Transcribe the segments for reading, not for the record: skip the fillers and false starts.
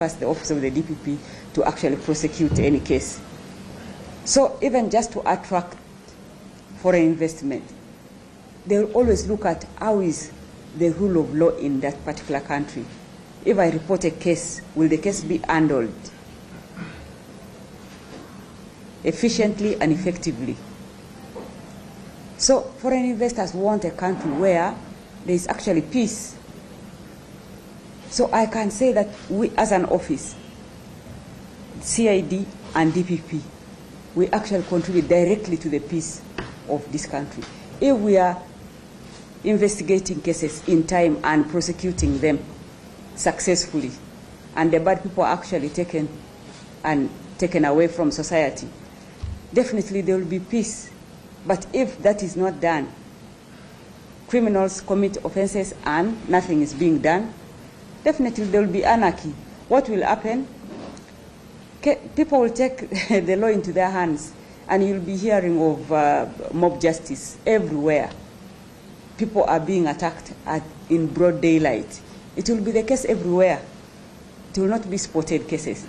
the office of the DPP to actually prosecute any case. So even just to attract foreign investment, they will always look at how is the rule of law in that particular country. If I report a case, will the case be handled efficiently and effectively? So foreign investors want a country where there is actually peace. So I can say that we, as an office, CID and DPP, we actually contribute directly to the peace of this country. If we are investigating cases in time and prosecuting them successfully, and the bad people are actually taken away from society, definitely there will be peace. But if that is not done, criminals commit offenses and nothing is being done, definitely there will be anarchy. What will happen? People will take the law into their hands, and you'll be hearing of mob justice everywhere. People are being attacked in broad daylight. It will be the case everywhere. It will not be spotted cases.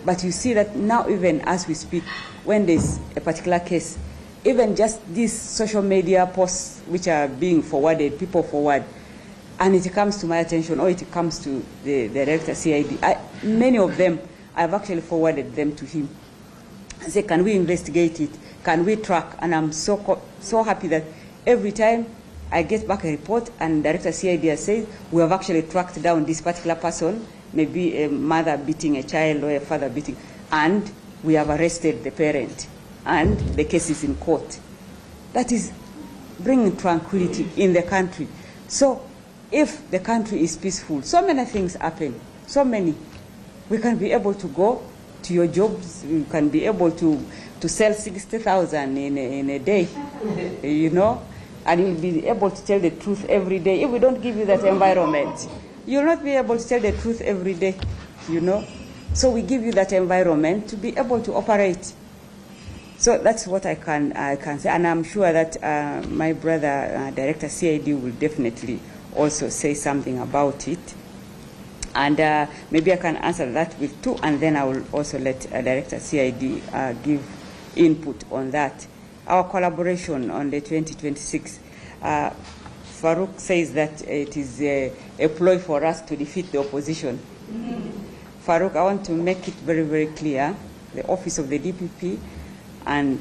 But you see that now, even as we speak, when there's a particular case, even just these social media posts which are being forwarded, people forward, and it comes to my attention, or it comes to the director CID, many of them, I've actually forwarded them to him. I say, can we investigate it? Can we track? And I'm so happy that every time I get back a report and Director CID says, we have actually tracked down this particular person, maybe a mother beating a child or a father beating, and we have arrested the parent, and the case is in court. That is bringing tranquility in the country. So if the country is peaceful, so many things happen, so many. We can be able to go to your jobs, you can be able to sell 60,000 in a day, you know, and you'll be able to tell the truth every day. If we don't give you that environment, you'll not be able to tell the truth every day, you know. So we give you that environment to be able to operate. So that's what I can say, and I'm sure that my brother, Director CID, will definitely also say something about it. And maybe I can answer that with two, and then I will also let Director CID give input on that. Our collaboration on the 2026, Farouk says that it is a ploy for us to defeat the opposition. Farouk, I want to make it very, very clear, the office of the DPP and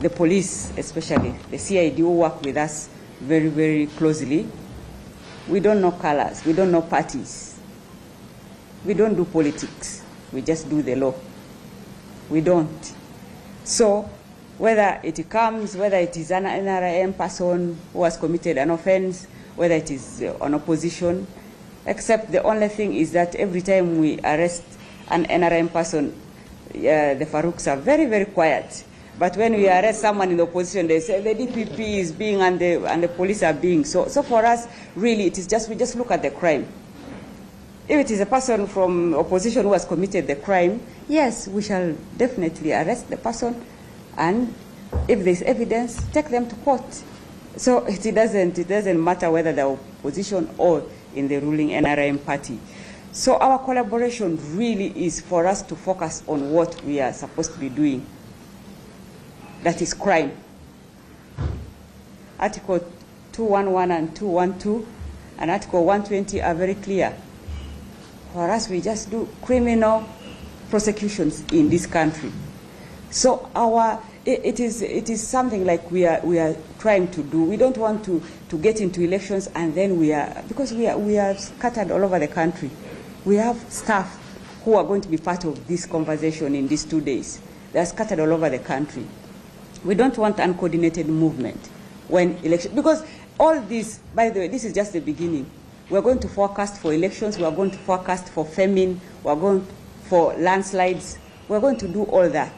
the police, especially the CID, who work with us very, very closely, we don't know colors, we don't know parties. We don't do politics. We just do the law. We don't. So whether it comes, whether it is an NRM person who has committed an offense, whether it is an opposition, except the only thing is that every time we arrest an NRM person, the Farouks are very, very quiet. But when we arrest someone in the opposition, they say the DPP is being and the police are being. So for us, really, it is just, we just look at the crime. If it is a person from opposition who has committed the crime, yes, we shall definitely arrest the person, and if there is evidence, take them to court. So it doesn't matter whether the opposition or in the ruling NRM party. So our collaboration really is for us to focus on what we are supposed to be doing. That is crime. Article 211 and 212 and Article 120 are very clear. For us, we just do criminal prosecutions in this country. So it is something like we are trying to do. We don't want to get into elections and then because we are scattered all over the country. We have staff who are going to be part of this conversation in these 2 days. They are scattered all over the country. We don't want uncoordinated movement when election, because all this, by the way, this is just the beginning. We're going to forecast for elections, we're going to forecast for famine, we're going for landslides, we're going to do all that,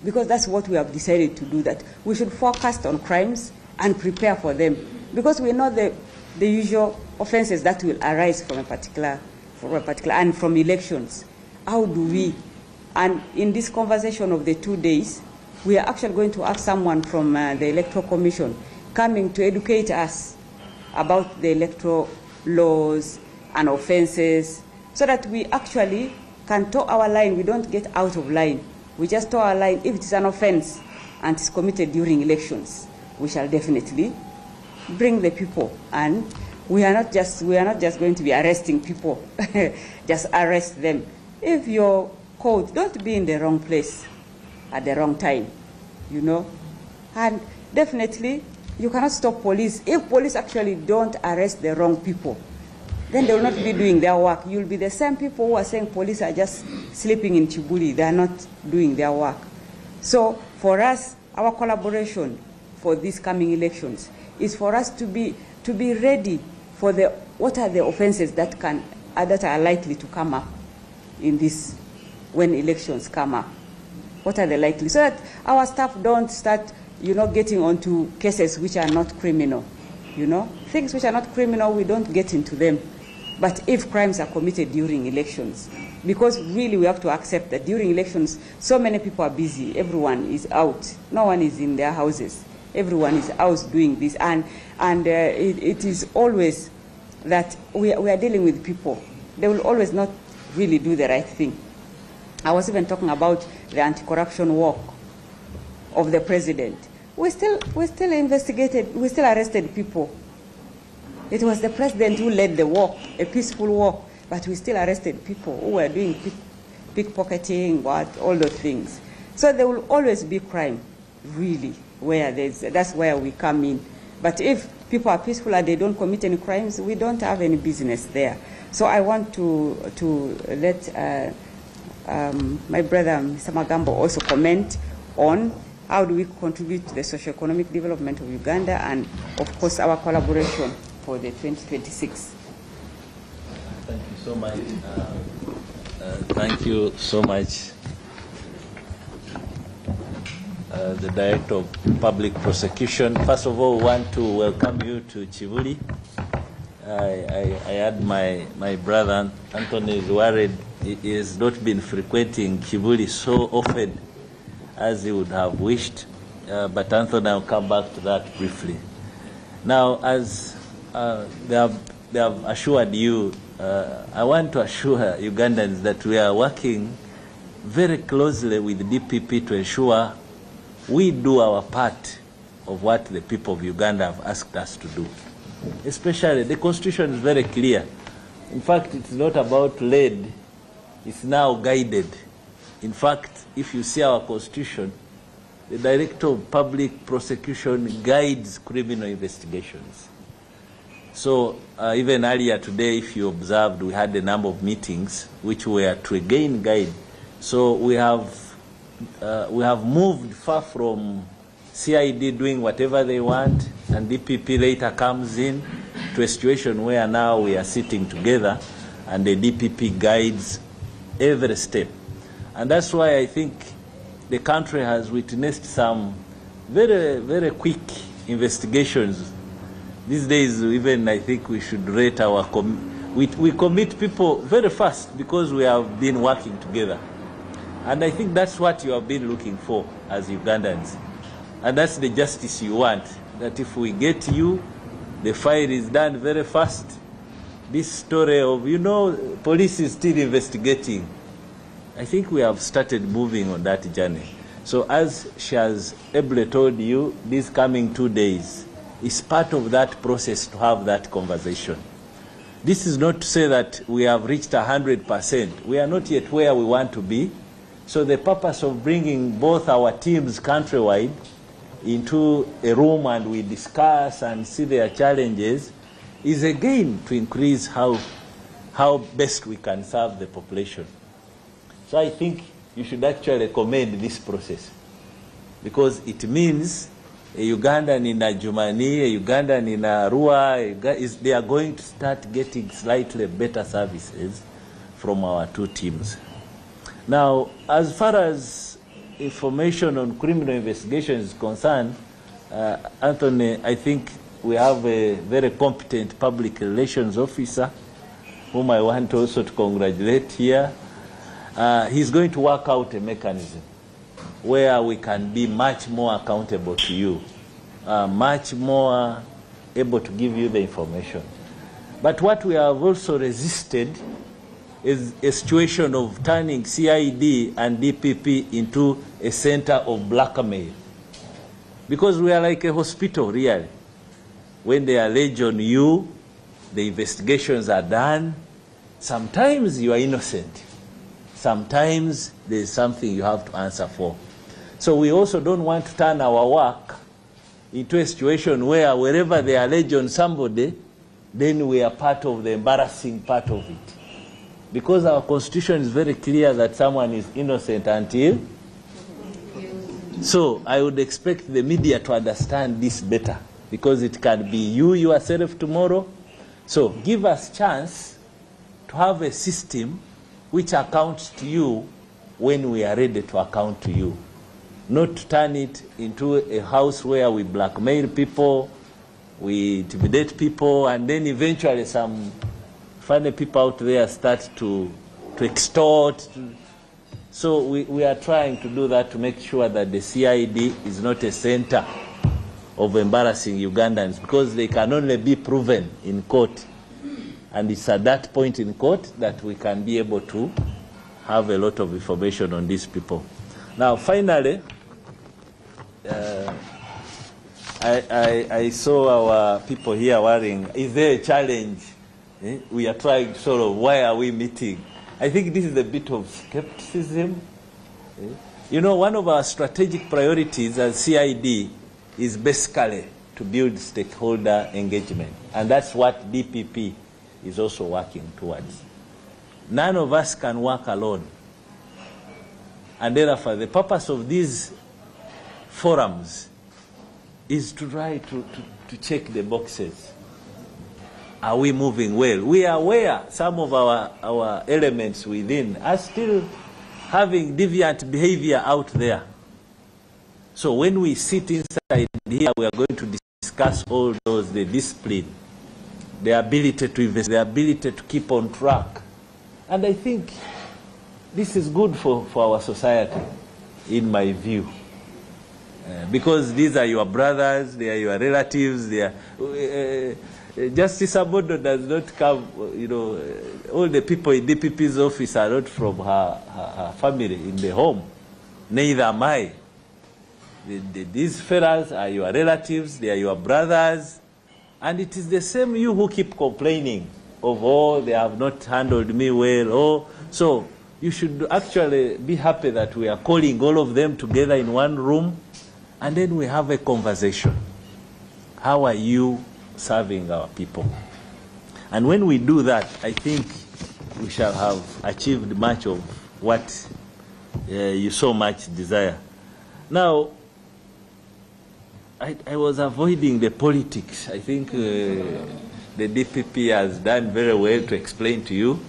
because that's what we have decided to do, that we should forecast on crimes and prepare for them, because we know the usual offenses that will arise from a particular, and from elections. How do we, and in this conversation of the 2 days, we are actually going to ask someone from the Electoral Commission coming to educate us about the electoral laws and offenses, so that we actually can toe our line. We don't get out of line. We just toe our line. If it is an offense and it's committed during elections, we shall definitely bring the people. And we are not just going to be arresting people, just arrest them. If you're caught, don't be in the wrong place at the wrong time, you know. And definitely, you cannot stop police. If police actually don't arrest the wrong people, then they will not be doing their work. You'll be the same people who are saying police are just sleeping in Chibuli. They are not doing their work. So for us, our collaboration for these coming elections is for us to be ready for what are the offenses that are likely to come up in this when elections come up. What are the likely, so that our staff don't start, you know, getting onto cases which are not criminal, you know. Things which are not criminal, we don't get into them. But if crimes are committed during elections, because really we have to accept that during elections, so many people are busy, everyone is out, no one is in their houses, everyone is out doing this, and it is always that we are dealing with people. They will always not really do the right thing. I was even talking about the anti-corruption work of the president. We still investigated, we still arrested people. It was the president who led the walk, a peaceful walk, but we still arrested people who were doing pickpocketing, all those things. So there will always be crime, really, where that's where we come in. But if people are peaceful and they don't commit any crimes, we don't have any business there. So I want to let my brother, Mr. Magambo, also comment on how do we contribute to the socio-economic development of Uganda and, of course, our collaboration for the 2026. Thank you so much. Thank you so much, the Director of Public Prosecution. First of all, I want to welcome you to Chibuli. I had my brother Anthony is worried he has not been frequenting Chibuli so often as he would have wished, but Anthony, I'll come back to that briefly. Now, as they have assured you, I want to assure Ugandans that we are working very closely with DPP to ensure we do our part of what the people of Uganda have asked us to do. Especially, the Constitution is very clear. In fact, it's not about led, it's now guided. In fact, if you see our Constitution, the Director of Public Prosecution guides criminal investigations. So even earlier today, if you observed, we had a number of meetings which were to again guide. So we have moved far from CID doing whatever they want, and DPP later comes in to a situation where now we are sitting together and the DPP guides every step. And that's why I think the country has witnessed some very, very quick investigations. These days, even I think we should rate our, we commit people very fast because we have been working together. And I think that's what you have been looking for as Ugandans. And that's the justice you want, that if we get you, the file is done very fast. This story of, you know, police is still investigating. I think we have started moving on that journey. So as she has ably told you, these coming 2 days is part of that process to have that conversation. This is not to say that we have reached 100%. We are not yet where we want to be. So the purpose of bringing both our teams countrywide into a room and we discuss and see their challenges is again to increase how best we can serve the population. So I think you should actually commend this process because it means a Ugandan in Ajumani, a Ugandan in Arua, they are going to start getting slightly better services from our two teams. Now, as far as information on criminal investigations is concerned, Anthony, I think we have a very competent public relations officer whom I want also to congratulate here. He's going to work out a mechanism where we can be much more accountable to you, much more able to give you the information. But what we have also resisted is a situation of turning CID and DPP into a center of blackmail. Because we are like a hospital, really. When they allege on you, the investigations are done. Sometimes you are innocent. Sometimes there's something you have to answer for. So we also don't want to turn our work into a situation where wherever they allege on somebody, then we are part of the embarrassing part of it. Because our constitution is very clear that someone is innocent until. So I would expect the media to understand this better, because it can be you yourself tomorrow. So give us chance to have a system which accounts to you when we are ready to account to you. Not to turn it into a house where we blackmail people, we intimidate people, and then eventually some funny people out there start to extort. So we are trying to do that to make sure that the CID is not a center of embarrassing Ugandans, because they can only be proven in court. And it's at that point in court that we can be able to have a lot of information on these people. Now, finally, I saw our people here worrying, is there a challenge? We are trying to sort of, why are we meeting? I think this is a bit of skepticism. You know, one of our strategic priorities as CID is basically to build stakeholder engagement. And that's what DPP is also working towards. None of us can work alone. And therefore, the purpose of these forums is to try to check the boxes. Are we moving well? We are aware some of our elements within are still having deviant behavior out there. So when we sit inside here, we are going to discuss all those, the discipline, the ability to invest, the ability to keep on track. And I think this is good for our society, in my view. Because these are your brothers, they are your relatives, they are... Justice Abondo does not come, you know, all the people in DPP's office are not from her family in the home. Neither am I. These fellas are your relatives, they are your brothers, and it is the same you who keep complaining of, oh, they have not handled me well, oh. So you should actually be happy that we are calling all of them together in one room, and then we have a conversation. How are you serving our people? And when we do that, I think we shall have achieved much of what you so much desire. Now, I was avoiding the politics. I think the DPP has done very well to explain to you.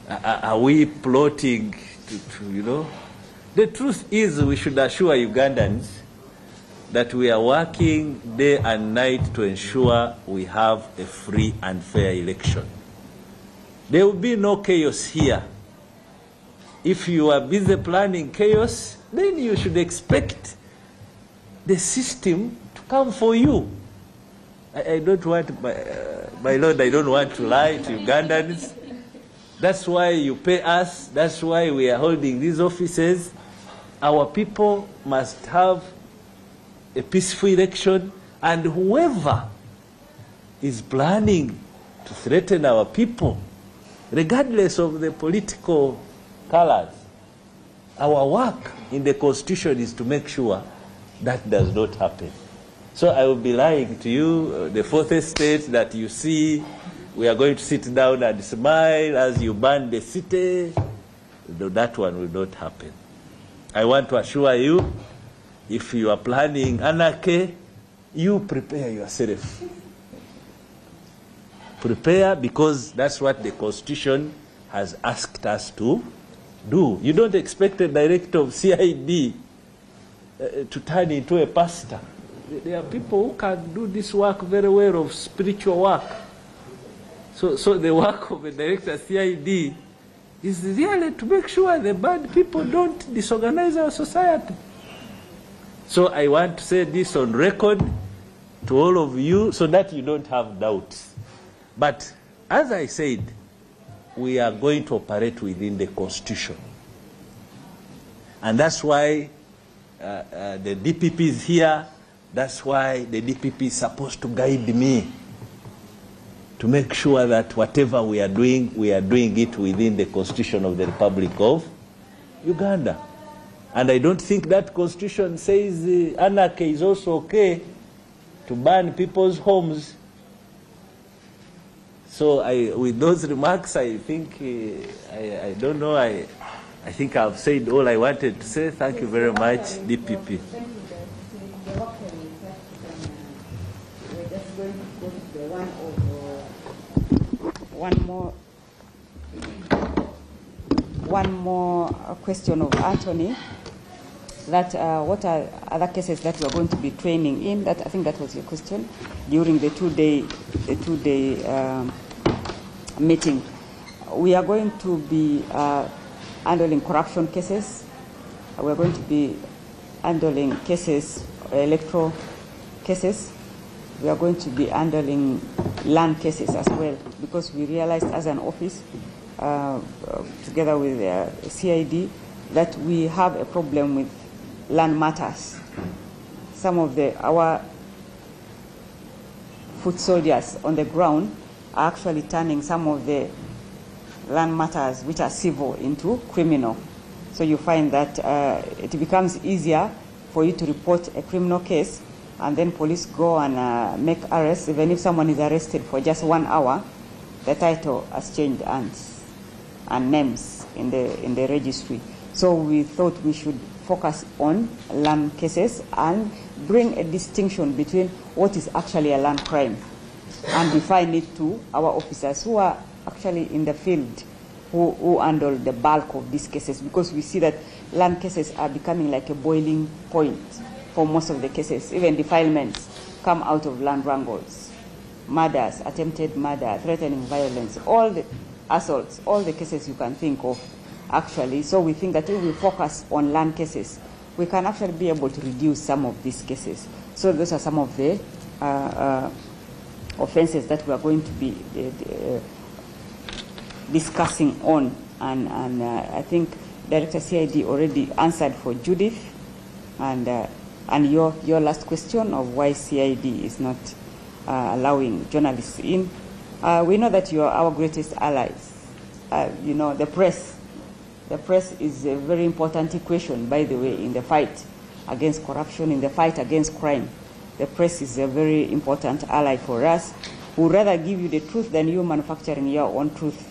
Are we plotting to, you know? The truth is, we should assure Ugandans that we are working day and night to ensure we have a free and fair election. There will be no chaos here. If you are busy planning chaos, then you should expect the system to come for you. I don't want, my Lord, I don't want to lie to Ugandans. That's why you pay us. That's why we are holding these offices. Our people must have a peaceful election, and whoever is planning to threaten our people, regardless of the political colors, our work in the Constitution is to make sure that does not happen. So I will be lying to you, the fourth estate that you see, we are going to sit down and smile as you burn the city. No, that one will not happen. I want to assure you, if you are planning anarchy, you prepare yourself. Prepare, because that's what the Constitution has asked us to do. You don't expect a director of CID to turn into a pastor. There are people who can do this work very well, of spiritual work. So the work of a director of CID is really to make sure the bad people don't disorganize our society. So I want to say this on record to all of you so that you don't have doubts. But as I said, we are going to operate within the Constitution. And that's why the DPP is here. That's why the DPP is supposed to guide me to make sure that whatever we are doing it within the Constitution of the Republic of Uganda. And I don't think that Constitution says anarchy is also okay to burn people's homes. So with those remarks, I think, I don't know, I think I've said all I wanted to say. Thank you very much, DPP. We're just going to go to the one more question of Anthony. That what are other cases that you are going to be training in? That I think that was your question during the two-day meeting. We are going to be handling corruption cases. We are going to be handling cases, electoral cases. We are going to be handling land cases as well, because we realized as an office, together with CID, that we have a problem with land matters. Some of our foot soldiers on the ground are actually turning some of the land matters which are civil into criminal. So you find that it becomes easier for you to report a criminal case, and then police go and make arrests. Even if someone is arrested for just 1 hour, the title has changed hands and names in the registry. So we thought we should focus on land cases and bring a distinction between what is actually a land crime and define it to our officers who are actually in the field, who handle the bulk of these cases, because we see that land cases are becoming like a boiling point for most of the cases. Even defilements come out of land wrangles, murders, attempted murder, threatening violence, all the assaults, all the cases you can think of actually. So we think that if we focus on land cases, we can actually be able to reduce some of these cases. So those are some of the offenses that we are going to be discussing on, and I think Director CID already answered for Judith, and your last question of why CID is not allowing journalists in. We know that you are our greatest allies. You know, the press. The press is a very important equation, by the way, in the fight against corruption, in the fight against crime. The press is a very important ally for us. We would rather give you the truth than you manufacturing your own truth,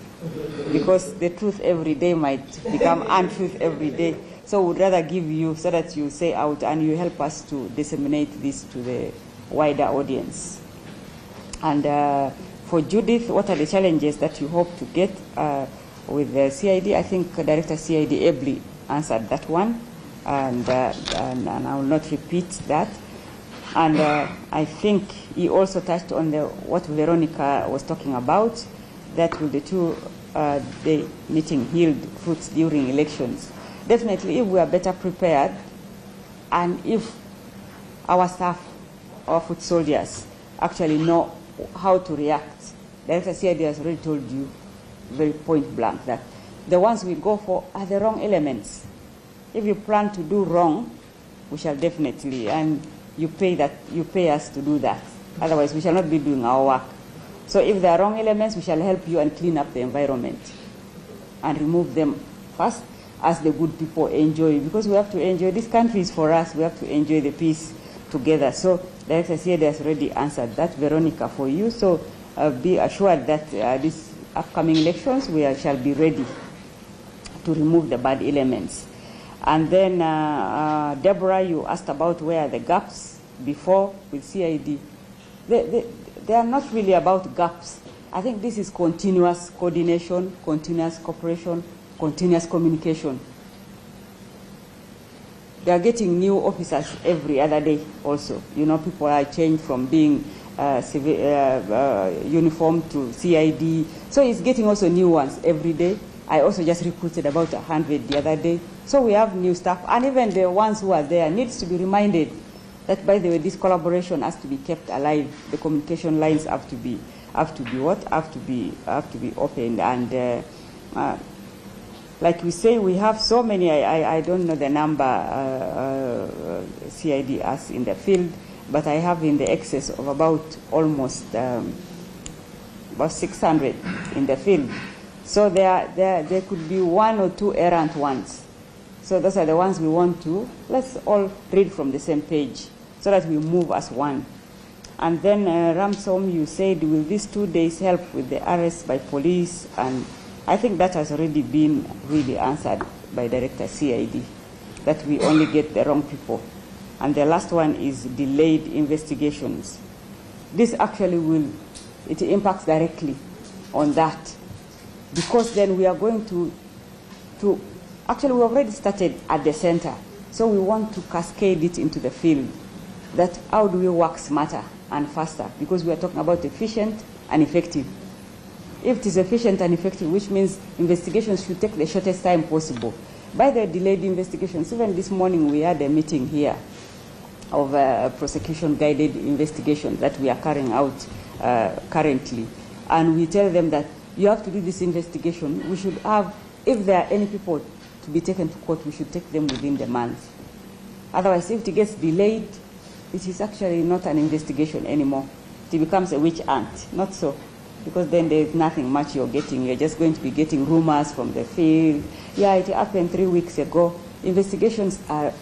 because the truth every day might become untruth every day. So we would rather give you so that you say out and you help us to disseminate this to the wider audience. And for Judith, what are the challenges that you hope to get with the CID? I think Director CID ably answered that one, and I will not repeat that. And I think he also touched on what Veronica was talking about, that will the two-day meeting yield fruits during elections. Definitely, if we are better prepared, and if our staff, our foot soldiers, actually know how to react. Director CID has already told you very point blank that the ones we go for are the wrong elements. If you plan to do wrong, we shall definitely, and you pay us to do that. Otherwise, we shall not be doing our work. So if there are wrong elements, we shall help you and clean up the environment and remove them first, as the good people enjoy, because we have to enjoy. This country is for us. We have to enjoy the peace together. So Director CID has already answered that, Veronica, for you. So be assured that these upcoming elections, we shall be ready to remove the bad elements. And then, Deborah, you asked about where are the gaps before with CID. They are not really about gaps. I think this is continuous coordination, continuous cooperation, continuous communication. They are getting new officers every other day also. You know, people are changed from being uniform to CID. So it's getting also new ones every day. I also just recruited about 100 the other day. So we have new staff, and even the ones who are there needs to be reminded that, by the way, this collaboration has to be kept alive. The communication lines have to be opened, and Like we say, we have so many, I don't know the number CID has in the field, but I have in the excess of about almost about 600 in the field. So there could be one or two errant ones. So those are the ones we want to, let's all read from the same page so that we move as one. And then Ramsom, you said, will these 2 days help with the arrest by police? And I think that has already been really answered by Director CID, that we only get the wrong people. And the last one is delayed investigations. This actually it impacts directly on that, because then we are going to actually we already started at the center, so we want to cascade it into the field. That how do we work smarter and faster, because we are talking about efficient and effective. If it is efficient and effective, which means investigations should take the shortest time possible. By the delayed investigations, even this morning we had a meeting here of prosecution-guided investigation that we are carrying out currently. And we tell them that you have to do this investigation. We should have, if there are any people to be taken to court, we should take them within the month. Otherwise, if it gets delayed, it is actually not an investigation anymore. It becomes a witch hunt. Not so, because then there's nothing much you're getting. You're just going to be getting rumors from the field. Yeah, it happened 3 weeks ago. Investigations are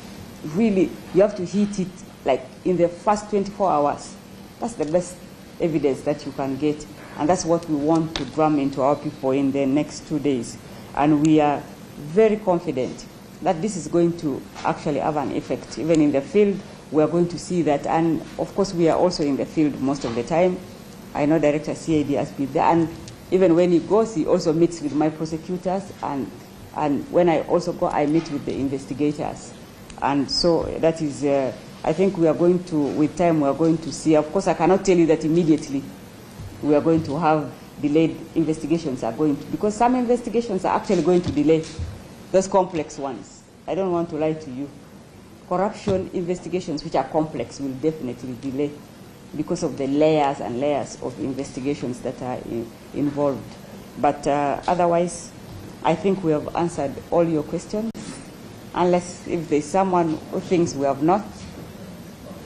really, you have to hit it like in the first 24 hours. That's the best evidence that you can get. And that's what we want to drum into our people in the next 2 days. And we are very confident that this is going to actually have an effect. Even in the field, we are going to see that. And of course, we are also in the field most of the time. I know Director CID has been there. And even when he goes, he also meets with my prosecutors. And when I also go, I meet with the investigators. And so that is, I think we are going to, with time, we are going to see. Of course, I cannot tell you that immediately we are going to have delayed investigations are going to, because some investigations are actually going to delay, those complex ones. I don't want to lie to you. Corruption investigations, which are complex, will definitely delay because of the layers and layers of investigations that are involved. But otherwise, I think we have answered all your questions, unless if there's someone who thinks we have not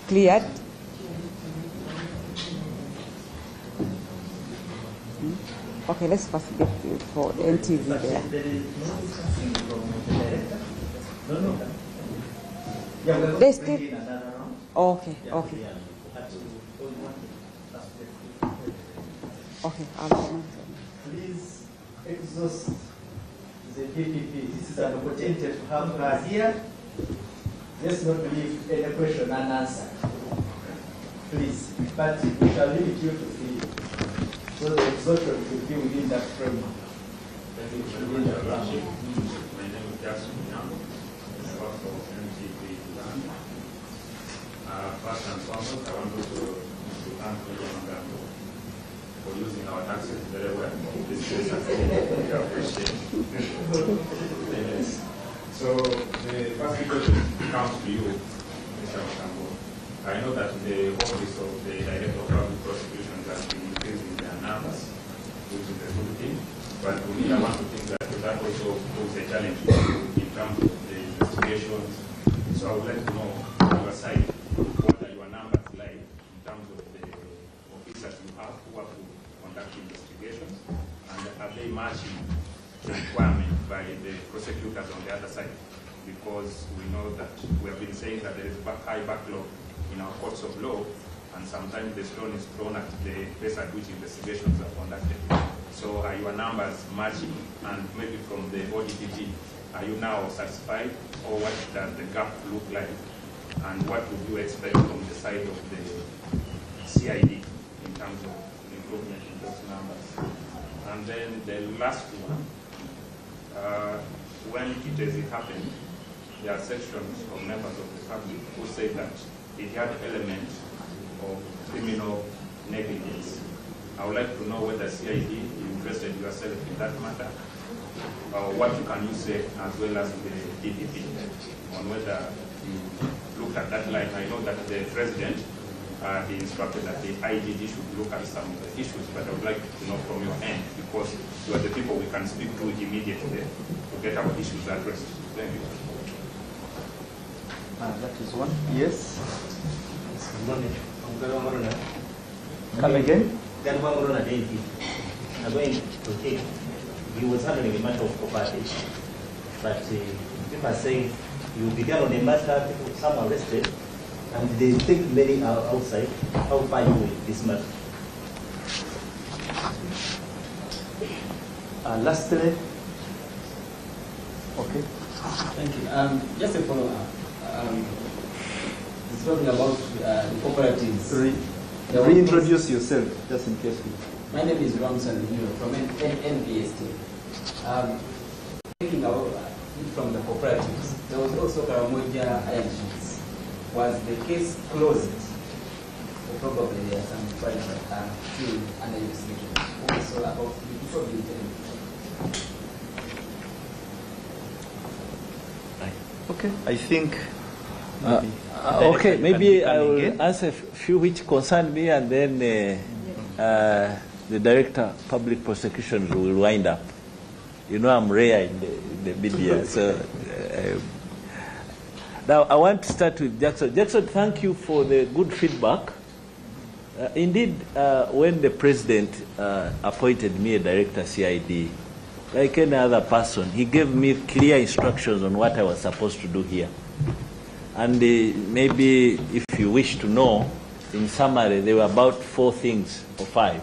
cleared. Okay, let's first get for the NTV there. There is no discussing from the director? No. Yeah, we're They going to still- bring in another round. Okay, Yeah, okay, yeah. okay. I'll comment. Please exhaust the DPP. This is an opportunity to have her here. Let's not leave any question unanswered. Please. But we shall limit you to 3. So the exhaustion should be within that framework. Thank you very much, Your Lordship. My name is Jackson Young. I work for MTP Uganda. First and foremost, I want to thank Major Magambo for using our taxes very well. This is we appreciate. Yes. So the first question comes to you, Mr. Magambo. I know that the office of the Director of Public Prosecutions has been increasing their numbers, which is a good thing. But to me, I want to think that also poses a challenge in terms of the investigations. So I would like to know, on your side, what are your numbers like in terms of the officers you have who have to conduct investigations, and are they matching the requirement by the prosecutors on the other side? Because we know that we have been saying that there is high backlog in our courts of law, and sometimes the stone is thrown at the pace at which investigations are conducted. So are your numbers matching? And maybe from the ODPP, are you now satisfied, or what does the gap look like? And what would you expect from the side of the CID in terms of improvement in those numbers? And then the last one, when it happened, there are sections of members of the public who say that it had elements of criminal negligence. I would like to know whether CID interested yourself in that matter, or what can you say as well as the DPP on whether you looked at that line. I know that the president he instructed that the IGG should look at some of the issues, but I would like to know from your end, because you are the people we can speak to immediately to get our issues addressed. Thank you. That is one. Yes. Come again. He was handling a matter of property, but people are saying you began on a matter, some arrested, and they think many are outside. How far are you with this matter? Lastly, okay. Thank you. Just a follow-up. It's talking about the cooperatives. Reintroduce yourself, just in case. My name is Ramson from NBST. Taking out from the cooperatives, there was also Karamoja Iron Sheets. Was the case closed? Or probably there are some trials that are still under investigation. Also about the before the Okay, I think. Okay, maybe I will answer a few which concern me, and then the Director of Public Prosecution will wind up. You know, I'm rare in the media, so. Now, I want to start with Jackson. Jackson, thank you for the good feedback. Indeed, when the President appointed me a Director CID, like any other person, he gave me clear instructions on what I was supposed to do here. And maybe if you wish to know, in summary, there were about 4 things or 5,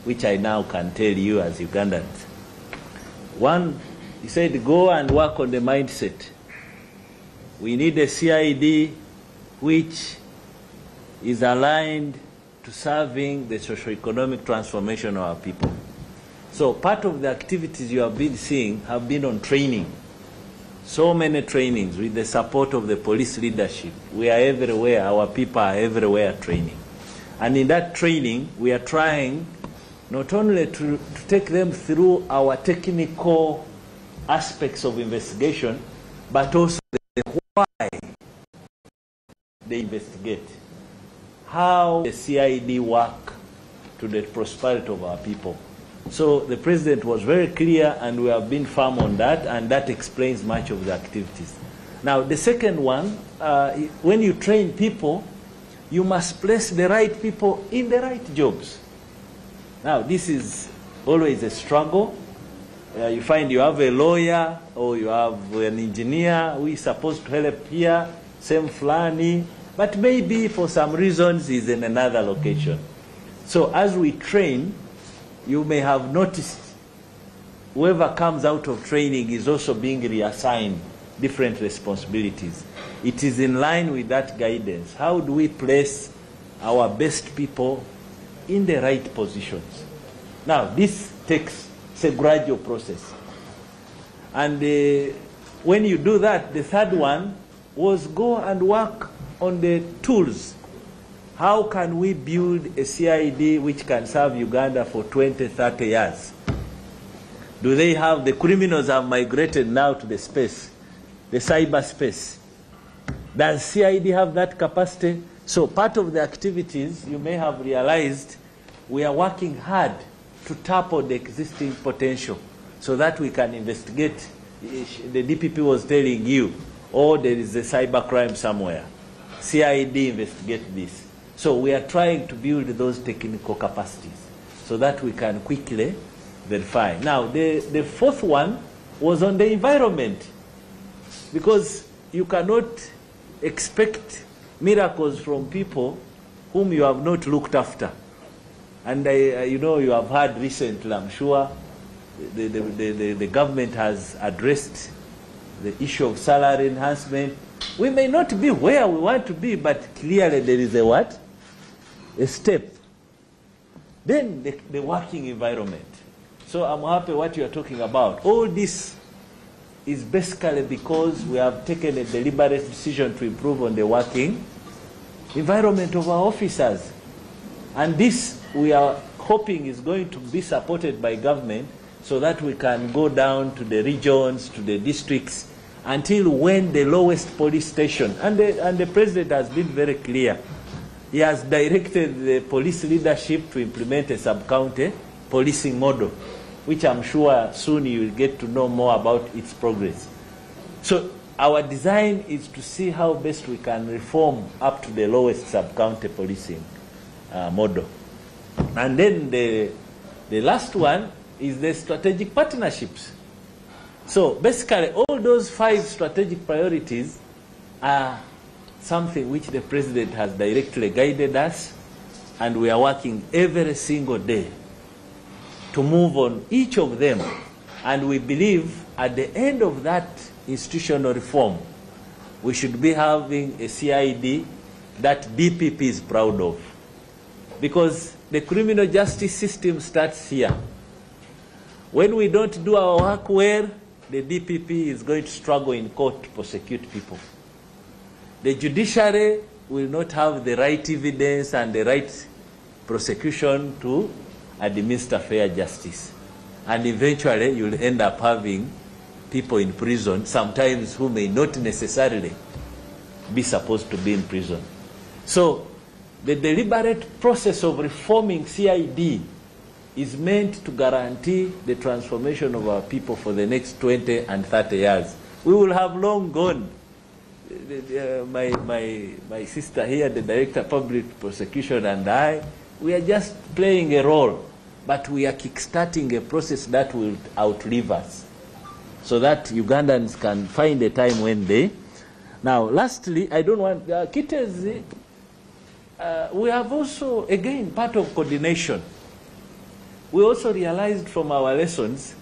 which I now can tell you as Ugandans. One, he said, go and work on the mindset. We need a CID which is aligned to serving the socio-economic transformation of our people. So part of the activities you have been seeing have been on training. So many trainings with the support of the police leadership. We are everywhere, our people are everywhere training. And in that training, we are trying not only to take them through our technical aspects of investigation, but also the why they investigate. How the CID work to the prosperity of our people. So the President was very clear, and we have been firm on that, and that explains much of the activities. Now, the second one, when you train people, you must place the right people in the right jobs. Now, this is always a struggle. You find you have a lawyer or you have an engineer who is supposed to help here, same flani, but maybe for some reasons he's in another location. So as we train, you may have noticed whoever comes out of training is also being reassigned different responsibilities. It is in line with that guidance. How do we place our best people in the right positions? Now, this takes a gradual process. And when you do that, the third one was go and work on the tools. How can we build a CID which can serve Uganda for 20, 30 years? Do they have, the criminals have migrated now to the space, the cyberspace. Does CID have that capacity? So part of the activities, you may have realized, we are working hard to tap on the existing potential so that we can investigate. The DPP was telling you, oh, there is a cybercrime somewhere. CID investigate this. So we are trying to build those technical capacities so that we can quickly verify. Now, the fourth one was on the environment, because you cannot expect miracles from people whom you have not looked after. And you know, you have heard recently, I'm sure, the government has addressed the issue of salary enhancement. We may not be where we want to be, but clearly there is a what? A step. Then the working environment. So I'm happy what you are talking about. All this is basically because we have taken a deliberate decision to improve on the working environment of our officers. And this we are hoping is going to be supported by government so that we can go down to the regions, to the districts, until when the lowest police station, and the President has been very clear, He has directed the police leadership to implement a sub-county policing model, which I'm sure soon you will get to know more about its progress. So our design is to see how best we can reform up to the lowest sub-county policing model. And then the last one is the strategic partnerships. So basically all those 5 strategic priorities are something which the President has directly guided us, and we are working every single day to move on each of them. And we believe at the end of that institutional reform, we should be having a CID that DPP is proud of. Because the criminal justice system starts here. When we don't do our work well, the DPP is going to struggle in court to prosecute people. The judiciary will not have the right evidence and the right prosecution to administer fair justice. And eventually you'll end up having people in prison, sometimes who may not necessarily be supposed to be in prison. So the deliberate process of reforming CID is meant to guarantee the transformation of our people for the next 20 and 30 years. We will have long gone. My sister here, the Director of Public Prosecution, and I, we are just playing a role, but we are kickstarting a process that will outlive us, so that Ugandans can find a time when they... Now, lastly, I don't want... Kitezi, we have also, again, part of coordination. We also realized from our lessons,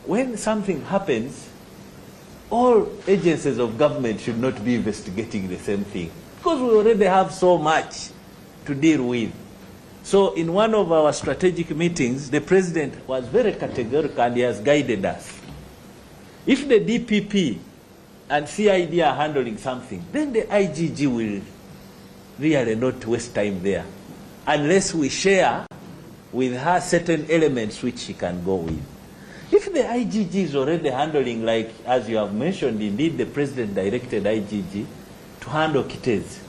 when something happens, all agencies of government should not be investigating the same thing, because we already have so much to deal with. So in one of our strategic meetings, the President was very categorical and he has guided us. If the DPP and CID are handling something, then the IGG will really not waste time there, unless we share with her certain elements which she can go with. If the IGG is already handling, like as you have mentioned, indeed the President directed IGG to handle Kitezi,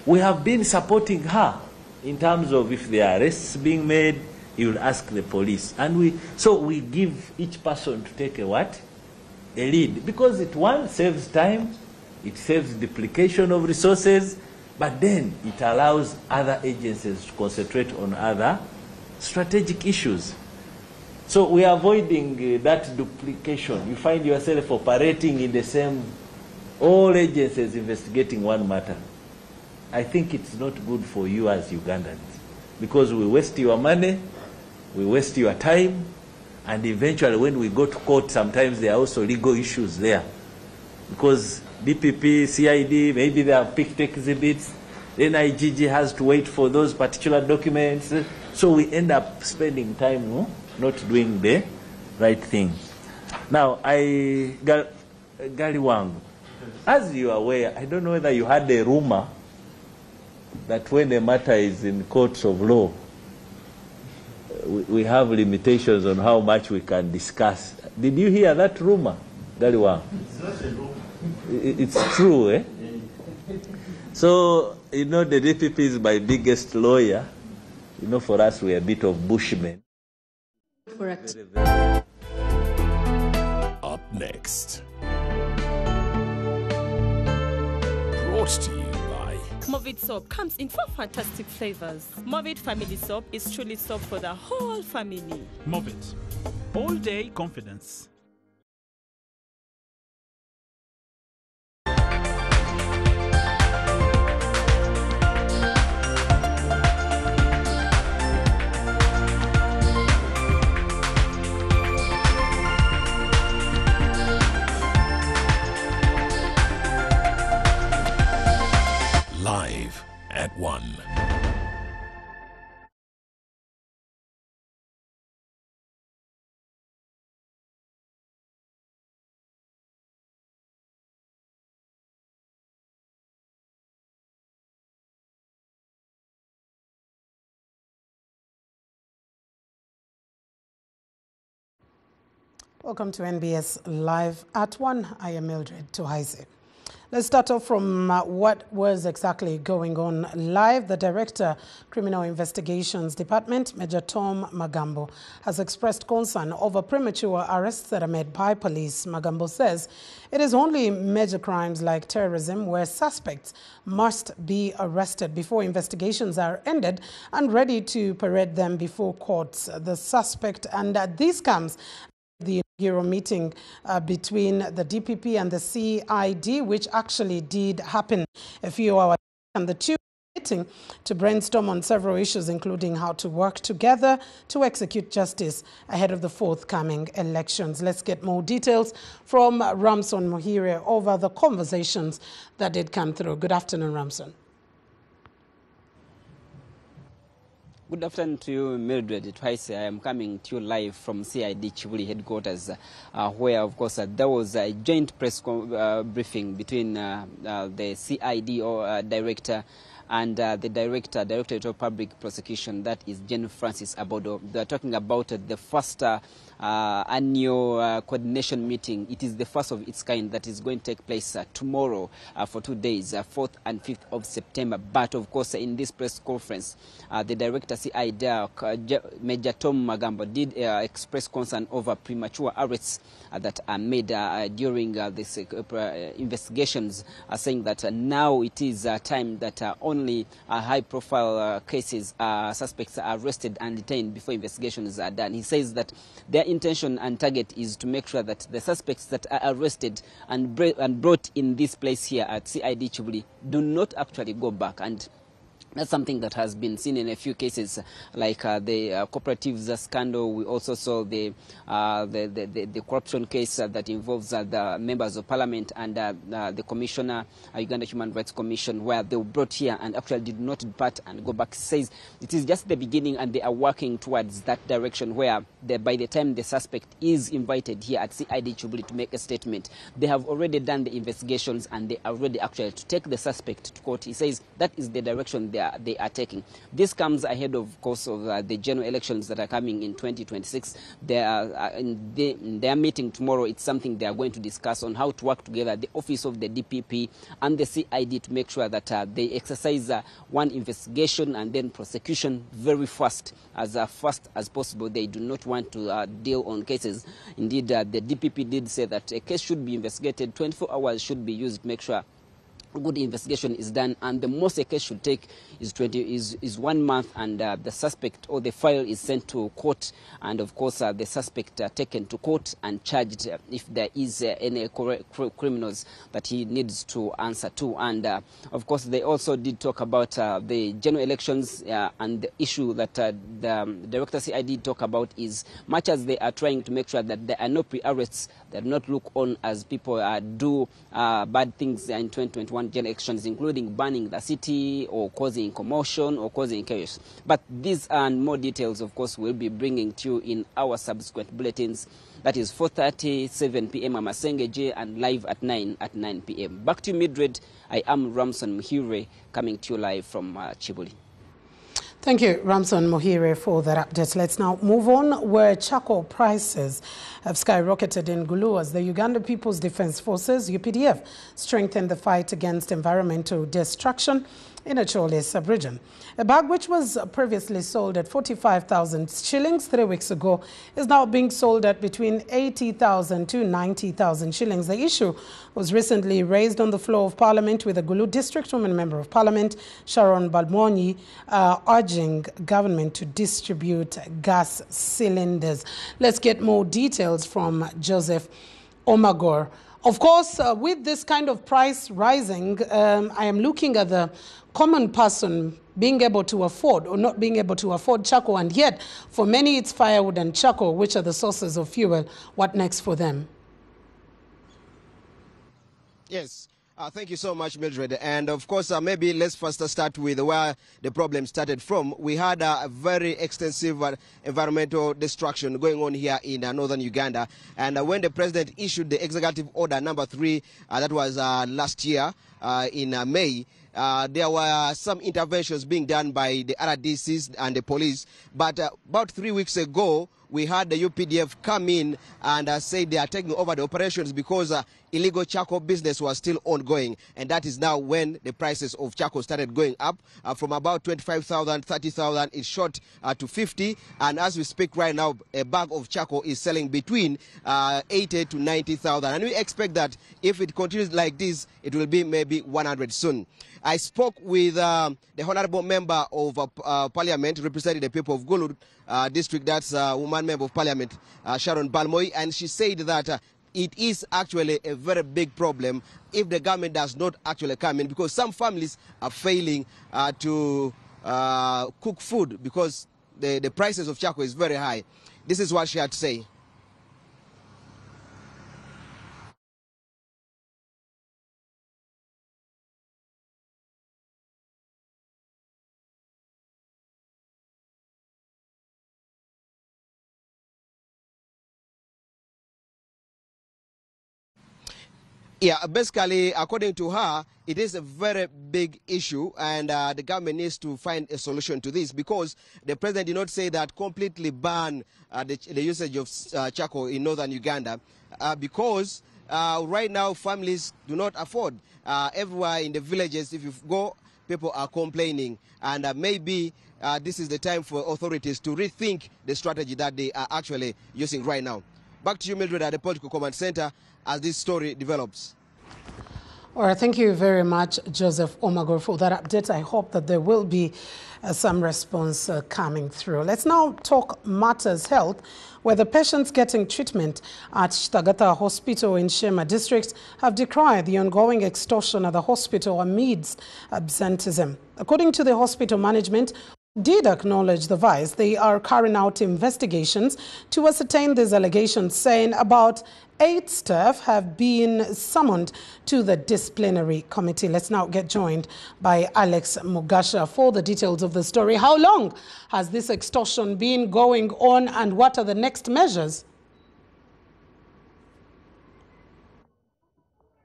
we have been supporting her in terms of if there are arrests being made, you will ask the police. And so we give each person to take a what? A lead. Because it, one, saves time, it saves duplication of resources, but then it allows other agencies to concentrate on other strategic issues. So we are avoiding that duplication. You find yourself operating in the same, all agencies investigating one matter. I think it's not good for you as Ugandans, because we waste your money, we waste your time, and eventually when we go to court, sometimes there are also legal issues there. Because DPP, CID, maybe they have picked exhibits, then IGG has to wait for those particular documents. So we end up spending time not doing the right thing. Now, Galiwangu, as you are aware, I don't know whether you had a rumor that when a matter is in courts of law, we have limitations on how much we can discuss. Did you hear that rumor, Galiwangu? It's not a rumor. It's true, eh? So, you know, the DPP is my biggest lawyer. You know, for us, we're a bit of bushmen. Correct. Up next. Brought to you by Movit soap comes in 4 fantastic flavors. Movit family soap is truly soap for the whole family. Movit. All day confidence. Live at 1. Welcome to NBS Live at 1. I am Mildred Tuhaise. Let's start off from what was exactly going on live. The Director, Criminal Investigations Department, Major Tom Magambo, has expressed concern over premature arrests that are made by police. Magambo says it is only major crimes like terrorism where suspects must be arrested before investigations are ended and ready to parade them before courts. The suspect, and this comes the inaugural meeting between the DPP and the CID, which actually did happen a few hours, and the two meeting to brainstorm on several issues, including how to work together to execute justice ahead of the forthcoming elections. Let's get more details from Ramson Muhire over the conversations that did come through. Good afternoon, Ramson. Good afternoon to you, Mildred. Twice I am coming to you live from CID Chivuli headquarters, where, of course, there was a joint press briefing between the CID director and the Directorate of Public Prosecution, that is Jen Francis Abodo. They are talking about the first annual coordination meeting. It is the first of its kind that is going to take place tomorrow for 2 days, 4th and 5th of September. But, of course, in this press conference, the Director CID, Major Tom Magambo, did express concern over premature arrests that are made during this investigations, saying that now it is time that only high-profile cases, suspects are arrested and detained before investigations are done. He says that their intention and target is to make sure that the suspects that are arrested and brought in this place here at CID Chivuli do not actually go back. And that's something that has been seen in a few cases, like the cooperatives scandal. We also saw the corruption case that involves the members of parliament and the commissioner, Uganda Human Rights Commission, where they were brought here and actually did not depart and go back. Says it is just the beginning, and they are working towards that direction, where by the time the suspect is invited here at CID Chivuli to make a statement, they have already done the investigations and they are ready actually to take the suspect to court. He says that is the direction they are taking. This comes ahead, of course, of the general elections that are coming in 2026. In their meeting tomorrow, it's something they are going to discuss on how to work together, the office of the DPP and the CID, to make sure that they exercise one investigation and then prosecution very fast as possible. They do not want to deal on cases. Indeed, the DPP did say that a case should be investigated, 24 hours should be used to make sure good investigation is done, and the most a case should take is 1 month, and the suspect or the file is sent to court, and of course the suspect taken to court and charged if there is any criminals that he needs to answer to. And of course they also did talk about the general elections, and the issue that the Director CID talk about is, much as they are trying to make sure that there are no pre-arrests, they do not look on as people do bad things in 2021 general elections, including burning the city or causing commotion or causing chaos. But these and more details, of course, we'll be bringing to you in our subsequent bulletins. That is 4:30, 7 p.m. Amasengeje, and live at 9 p.m. Back to you, Mildred. I am Ramson Muhire, coming to you live from Chivuli. Thank you, Ramson Muhire, for that update. Let's now move on, where charcoal prices have skyrocketed in Gulu as the Uganda People's Defense Forces, UPDF, strengthened the fight against environmental destruction in a Acholi sub-region. A bag which was previously sold at 45,000 shillings 3 weeks ago is now being sold at between 80,000 to 90,000 shillings. The issue was recently raised on the floor of Parliament, with a Gulu District Woman Member of Parliament, Sharon Balmonyi, urging government to distribute gas cylinders. Let's get more details from Joseph Omagor. Of course, with this kind of price rising, I am looking at the common person being able to afford or not being able to afford charcoal, and yet for many it's firewood and charcoal which are the sources of fuel. What next for them? Yes. Thank you so much, Mildred. And of course, maybe let's first start with where the problem started from. We had a very extensive environmental destruction going on here in northern Uganda. And when the president issued the executive order number 3, that was last year in May, there were some interventions being done by the RDCs and the police. But about 3 weeks ago, we had the UPDF come in and say they are taking over the operations because illegal charcoal business was still ongoing, and that is now when the prices of charcoal started going up from about 25,000, 30,000. It shot to 50, and as we speak right now, a bag of charcoal is selling between 80 to 90,000, and we expect that if it continues like this, it will be maybe 100 soon. I spoke with the honorable member of parliament representing the people of Gulu district, that's woman member of parliament, Sharon Balmoy, and she said that it is actually a very big problem if the government does not actually come in, because some families are failing to cook food because the prices of charcoal is very high. This is what she had to say. Yeah, basically, according to her, it is a very big issue, and the government needs to find a solution to this, because the president did not say that completely ban the usage of charcoal in northern Uganda, because right now families do not afford. Everywhere in the villages, if you go, people are complaining, and maybe this is the time for authorities to rethink the strategy that they are actually using right now. Back to you, Mildred, at the Political Command Center as this story develops. All right, thank you very much, Joseph Omagor, for that update. I hope that there will be some response coming through. Let's now talk matters health, where the patients getting treatment at Chitagata Hospital in Shema District have decried the ongoing extortion at the hospital amidst absenteeism. According to the hospital management, did acknowledge the vice. They are carrying out investigations to ascertain these allegations, saying about 8 staff have been summoned to the disciplinary committee. Let's now get joined by Alex Mugasha for the details of the story. How long has this extortion been going on, and what are the next measures?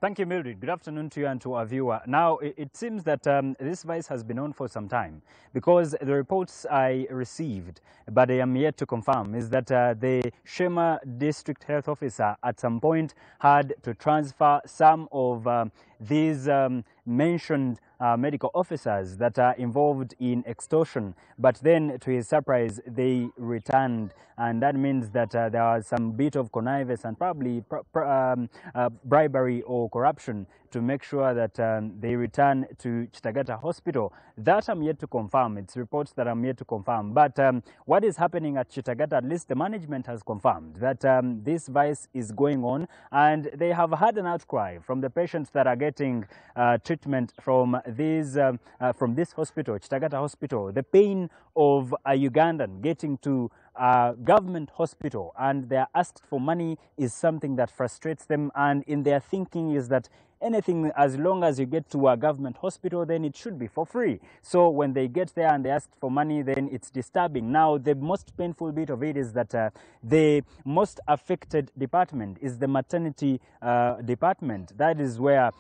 Thank you, Mildred. Good afternoon to you and to our viewer. Now, it seems that this vice has been on for some time, because the reports I received, but I am yet to confirm, is that the Shema District Health Officer at some point had to transfer some of these mentioned medical officers that are involved in extortion, but then to his surprise they returned, and that means that there was some bit of connivance and probably bribery or corruption to make sure that they return to Chitagata Hospital. That I'm yet to confirm. It's reports that I'm yet to confirm. But what is happening at Chitagata, at least the management has confirmed that this vice is going on, and they have had an outcry from the patients that are getting treatment from this hospital, Chitagata Hospital. The pain of a Ugandan getting to a government hospital and they are asked for money is something that frustrates them, and in their thinking is that anything, as long as you get to a government hospital, then it should be for free. So when they get there and they ask for money, then it's disturbing. Now, the most painful bit of it is that the most affected department is the maternity department. That is where,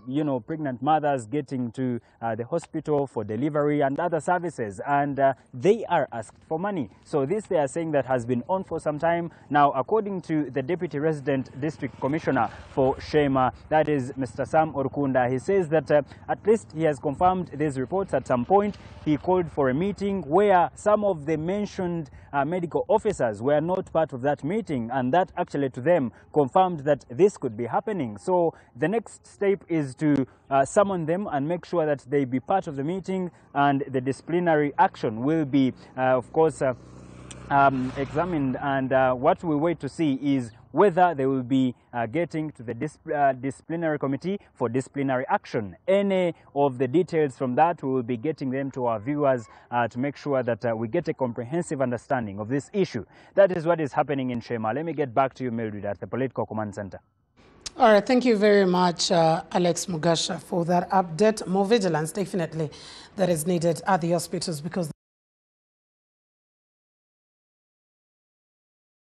you know, pregnant mothers getting to the hospital for delivery and other services, and they are asked for money. So this, they are saying, that has been on for some time. Now, according to the Deputy Resident District Commissioner for Shema, that is Mr. Sam Orkunda, he says that at least he has confirmed these reports. At some point, he called for a meeting where some of the mentioned medical officers were not part of that meeting, and that actually to them confirmed that this could be happening. So the next step is to summon them and make sure that they be part of the meeting, and the disciplinary action will be, of course, examined, and what we wait to see is whether they will be getting to the disciplinary committee for disciplinary action. Any of the details from that, we will be getting them to our viewers to make sure that we get a comprehensive understanding of this issue. That is what is happening in Shema. Let me get back to you, Mildred, at the Political Command Center. All right, thank you very much, Alex Mugasha, for that update. More vigilance, definitely, that is needed at the hospitals, because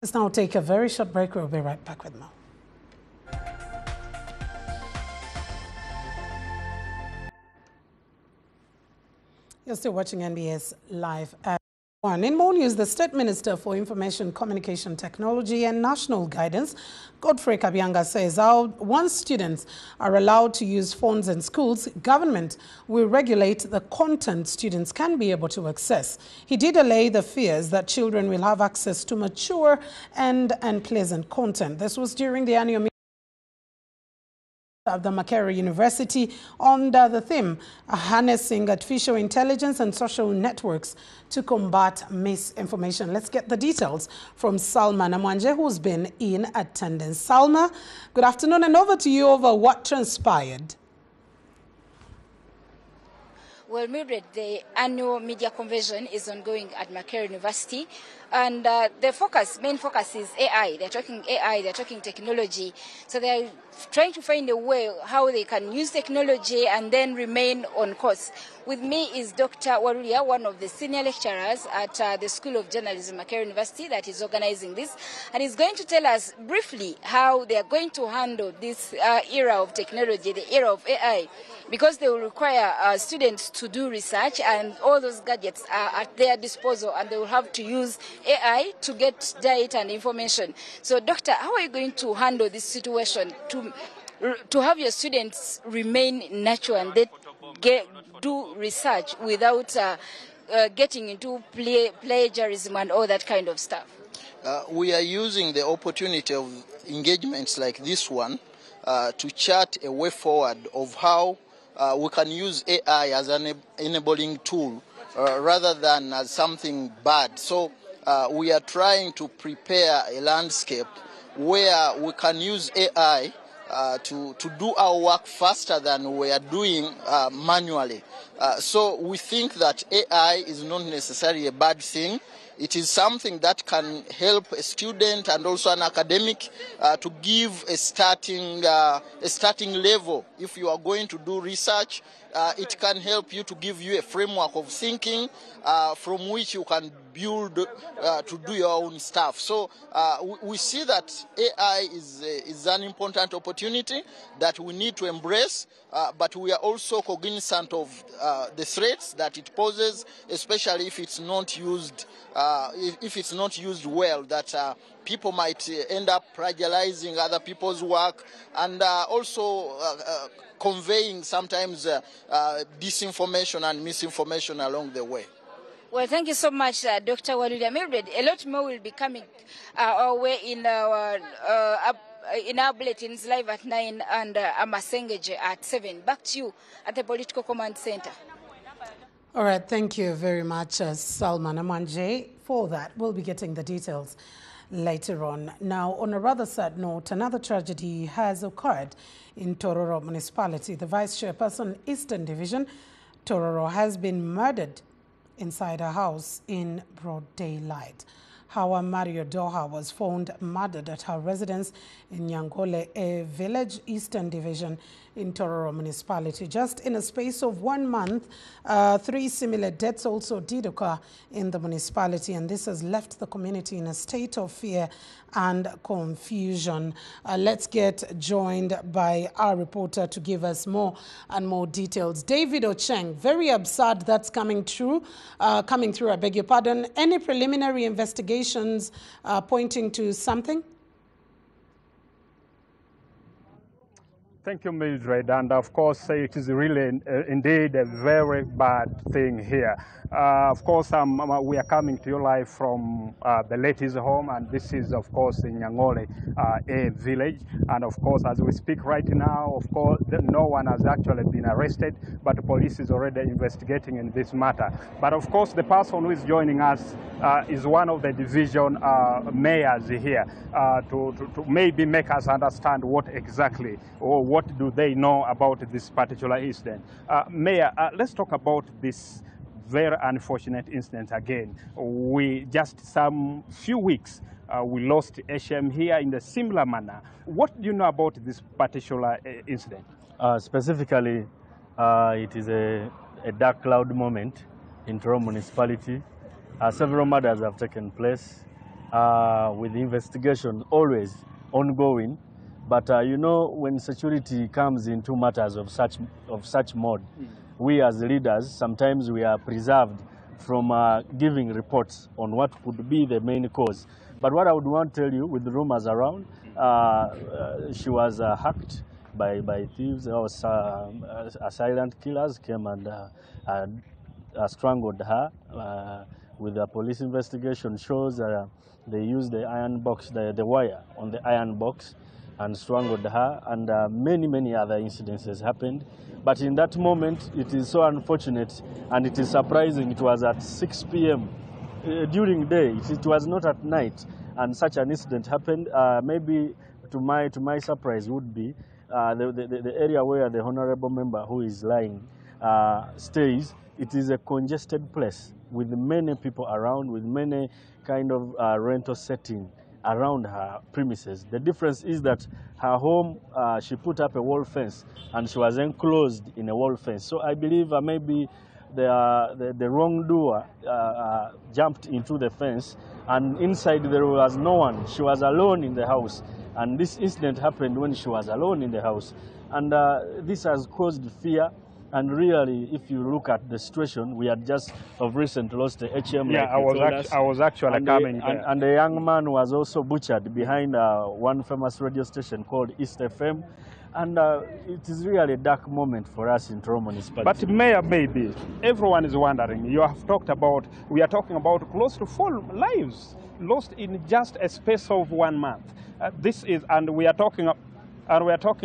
let's now take a very short break. We'll be right back with more. You're still watching NBS Live. In more news, the State Minister for Information, Communication Technology and National Guidance, Godfrey Kabianga, says once students are allowed to use phones in schools, government will regulate the content students can be able to access. He did allay the fears that children will have access to mature and unpleasant content. This was during the annual meeting of the Makerere University under the theme Harnessing Artificial Intelligence and Social Networks to Combat Misinformation. Let's get the details from Salma Namwanje, who's been in attendance. Salma, good afternoon, and over to you over what transpired. Well, Mildred, the annual media convention is ongoing at Makerere University, and the main focus is AI. They're talking AI, they're talking technology. So they're trying to find a way how they can use technology and then remain on course. With me is Dr. Warulia, one of the senior lecturers at the School of Journalism, Makerere University, that is organizing this. And he's going to tell us briefly how they are going to handle this era of technology, the era of AI, because they will require students to do research, and all those gadgets are at their disposal, and they will have to use AI to get data and information. So, Doctor, how are you going to handle this situation to have your students remain natural and they do research without getting into plagiarism and all that kind of stuff? We are using the opportunity of engagements like this one to chart a way forward of how we can use AI as an enabling tool rather than as something bad. So we are trying to prepare a landscape where we can use AI to do our work faster than we are doing manually. So we think that AI is not necessarily a bad thing. It is something that can help a student and also an academic to give a starting level. If you are going to do research, it can help you to give you a framework of thinking from which you can build to do your own stuff. So we see that AI is an important opportunity that we need to embrace, but we are also cognizant of the threats that it poses, especially if it's not used well, that people might end up plagiarizing other people's work, and also conveying sometimes disinformation and misinformation along the way. Well, thank you so much, Dr. Walulia. Mildred, a lot more will be coming our way in our bulletins live at 9 and Amasengeje at 7. Back to you at the Political Command Center. All right, thank you very much, Salman Amanje, for that. We'll be getting the details later on. Now, on a rather sad note, another tragedy has occurred in Tororo municipality. The Vice Chairperson, Eastern Division, Tororo, has been murdered inside a house in broad daylight. Hawa Mario Doha was found murdered at her residence in Nyangole, a village, Eastern Division in Tororo municipality. Just in a space of 1 month, 3 similar deaths also did occur in the municipality, and this has left the community in a state of fear and confusion. Let's get joined by our reporter to give us more and more details. David Ocheng, very absurd that's coming through, I beg your pardon. Any preliminary investigations pointing to something? Thank you, Mildred. And of course, it is really indeed a very bad thing here. Of course, we are coming to you live from the lady's home, and this is, of course, in Nyangole, a village. And of course, as we speak right now, of course, no one has actually been arrested, but the police is already investigating in this matter. But of course, the person who is joining us is one of the division mayors here to maybe make us understand what exactly or what do they know about this particular incident. Mayor, let's talk about this very unfortunate incident again. We just some few weeks, we lost HM here in a similar manner. What do you know about this particular incident? Specifically, it is a dark cloud moment in Tororo municipality. Several murders have taken place with the investigation always ongoing. But you know, when security comes into matters of such mode, we as leaders, sometimes we are preserved from giving reports on what could be the main cause. But what I would want to tell you, with the rumors around, she was hacked by thieves. Silent killers came and strangled her. With the police investigation shows they used the iron box, the wire on the iron box, and strangled her, and many other incidences happened. But in that moment, it is so unfortunate, and it is surprising it was at 6 p.m. During day. It was not at night, and such an incident happened. Maybe to my surprise would be the area where the honorable member who is lying stays. It is a congested place with many people around, with many kind of rental setting around her premises. The difference is that her home, she put up a wall fence, and she was enclosed in a wall fence. So I believe maybe the wrongdoer jumped into the fence, and inside there was no one. She was alone in the house, and this incident happened when she was alone in the house. And this has caused fear. And really, if you look at the situation, we had just of recent lost the HM. Yeah, like I was actually coming there. And a young man was also butchered behind one famous radio station called East FM. And it is really a dark moment for us in Toronto municipality. But Mayor, maybe everyone is wondering. You have talked about, we are talking about close to 4 lives lost in just a space of 1 month. And we are talking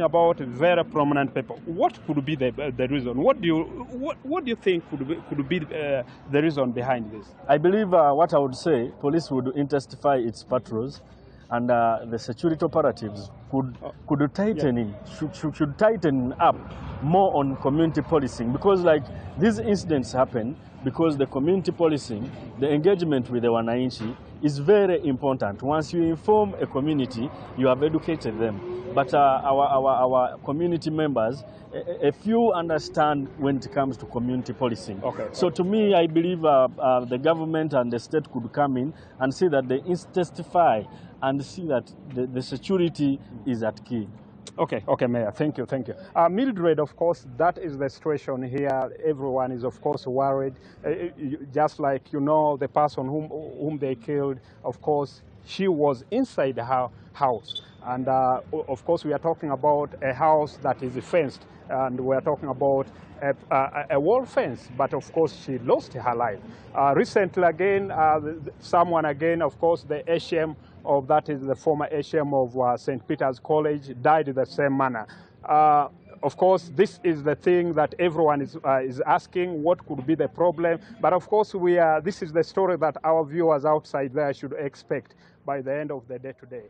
about very prominent people. What could be the reason? What do you think could be the reason behind this? I believe what I would say, police would intensify its patrols, and the security operatives could tighten should tighten up more on community policing, because like these incidents happen because the community policing, the engagement with the wananchi is very important. Once you inform a community, you have educated them. But our community members, a few understand when it comes to community policing. Okay. So to me, I believe the government and the state could come in and see that they intensify and see that the security is at key. Okay, Mayor, thank you. Mildred, of course, that is the situation here. Everyone is, of course, worried. Just like, the person whom they killed, of course, she was inside her house. And, of course, we are talking about a house that is fenced, and we are talking about a wall fence, but, of course, she lost her life. Recently, again, someone again, of course, the HM of that is the former HM of St. Peter's College, died in the same manner. Of course, this is the thing that everyone is asking, what could be the problem? But of course, this is the story that our viewers outside there should expect by the end of the day today.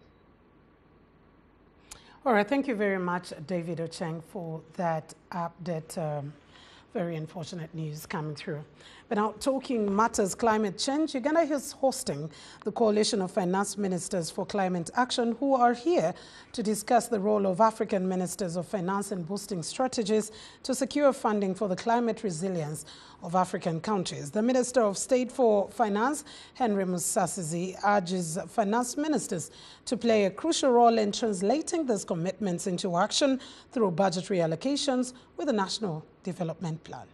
All right, thank you very much, David Ocheng, for that update. Very unfortunate news coming through. But now, talking matters climate change, Uganda is hosting the Coalition of Finance Ministers for Climate Action, who are here to discuss the role of African ministers of finance in boosting strategies to secure funding for the climate resilience of African countries. The Minister of State for Finance, Henry Musasizi, urges finance ministers to play a crucial role in translating these commitments into action through budgetary allocations with the National Development Plan.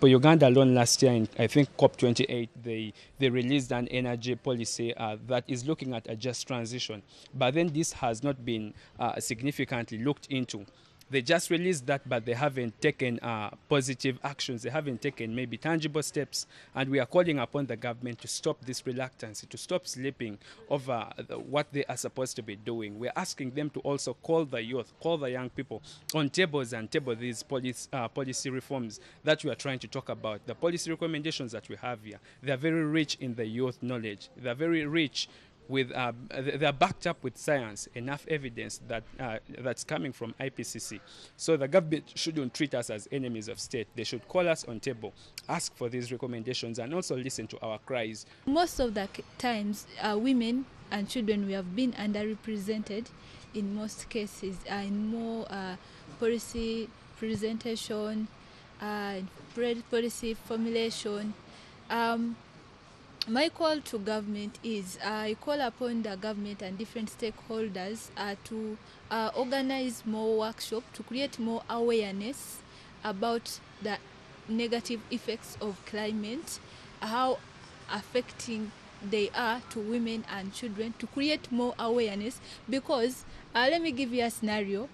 For Uganda alone last year, in, I think COP28, they released an energy policy that is looking at a just transition. But then this has not been significantly looked into. They just released that, but they haven't taken positive actions. They haven't taken maybe tangible steps. And we are calling upon the government to stop this reluctance, to stop sleeping over what they are supposed to be doing. We're asking them to also call the youth, call the young people on tables and table these policy reforms that we are trying to talk about. The policy recommendations that we have here, they are very rich in the youth knowledge. They are very rich with they are backed up with science, enough evidence that that's coming from IPCC. So the government shouldn't treat us as enemies of state. They should call us on table, ask for these recommendations, and also listen to our cries. Most of the times, women and children, we have been underrepresented in most cases, in more policy presentation, policy formulation. my call to government is I call upon the government and different stakeholders to organize more workshops to create more awareness about the negative effects of climate, how affecting they are to women and children, to create more awareness. Because let me give you a scenario.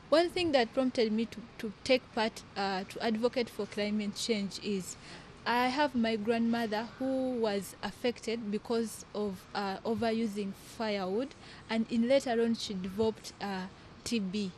One thing that prompted me to take part to advocate for climate change is I have my grandmother who was affected because of overusing firewood, and in later on she developed TB.